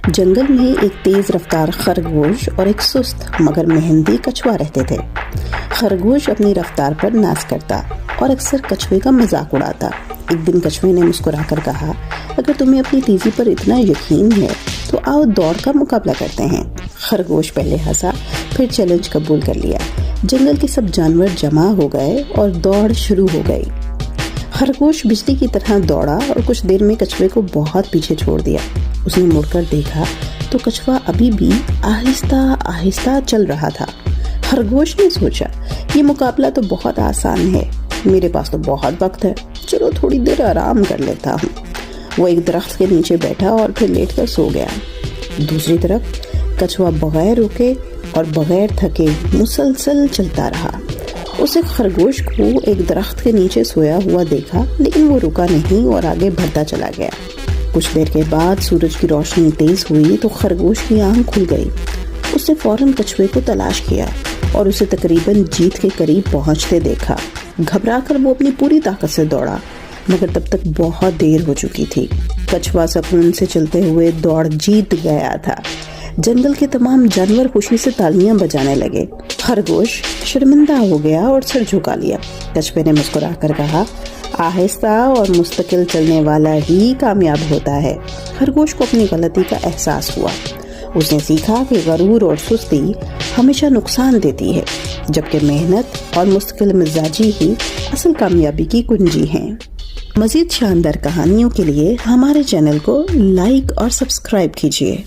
جنگل میں ایک تیز رفتار خرگوش اور ایک سست مگر محنتی کچھوا رہتے تھے۔ خرگوش اپنی رفتار پر ناز کرتا اور اکثر کچھوے کا مذاق اڑاتا۔ ایک دن کچھوے نے مسکرا کر کہا، اگر تمہیں اپنی تیزی پر اتنا یقین ہے تو آؤ دوڑ کا مقابلہ کرتے ہیں۔ خرگوش پہلے ہنسا، پھر چیلنج قبول کر لیا۔ جنگل کے سب جانور جمع ہو گئے اور دوڑ شروع ہو گئی۔ خرگوش بجلی کی طرح دوڑا اور کچھ دیر میں کچھوے کو بہت پیچھے چھوڑ دیا۔ اس نے مڑ کر دیکھا تو کچھوا ابھی بھی آہستہ آہستہ چل رہا تھا۔ خرگوش نے سوچا، یہ مقابلہ تو بہت آسان ہے، میرے پاس تو بہت وقت ہے، چلو تھوڑی دیر آرام کر لیتا ہوں۔ وہ ایک درخت کے نیچے بیٹھا اور پھر لیٹ کر سو گیا۔ دوسری طرف کچھوا بغیر رکے اور بغیر تھکے مسلسل چلتا رہا۔ اسے خرگوش کو ایک درخت کے نیچے سویا ہوا دیکھا، لیکن وہ رکا نہیں اور آگے بڑھتا چلا گیا۔ کچھ دیر کے بعد سورج کی روشنی تیز ہوئی تو خرگوش کی آنکھ کھل گئی۔ اس نے فوراً کچھوے کو تلاش کیا اور اسے تقریباً جیت کے قریب پہنچتے دیکھا۔ گھبرا کر وہ اپنی پوری طاقت سے دوڑا، مگر تب تک بہت دیر ہو چکی تھی۔ کچھوا سکون سے چلتے ہوئے دوڑ جیت گیا تھا۔ جنگل کے تمام جانور خوشی سے تالیاں بجانے لگے۔ خرگوش شرمندہ ہو گیا اور سر جھکا لیا۔ کچھوے نے مسکرا کر کہا، آہستہ اور مستقل چلنے والا ہی کامیاب ہوتا ہے۔ خرگوش کو اپنی غلطی کا احساس ہوا۔ اس نے سیکھا کہ غرور اور سستی ہمیشہ نقصان دیتی ہے، جبکہ محنت اور مستقل مزاجی ہی اصل کامیابی کی کنجی ہیں۔ مزید شاندار کہانیوں کے لیے ہمارے چینل کو لائک اور سبسکرائب کیجیے۔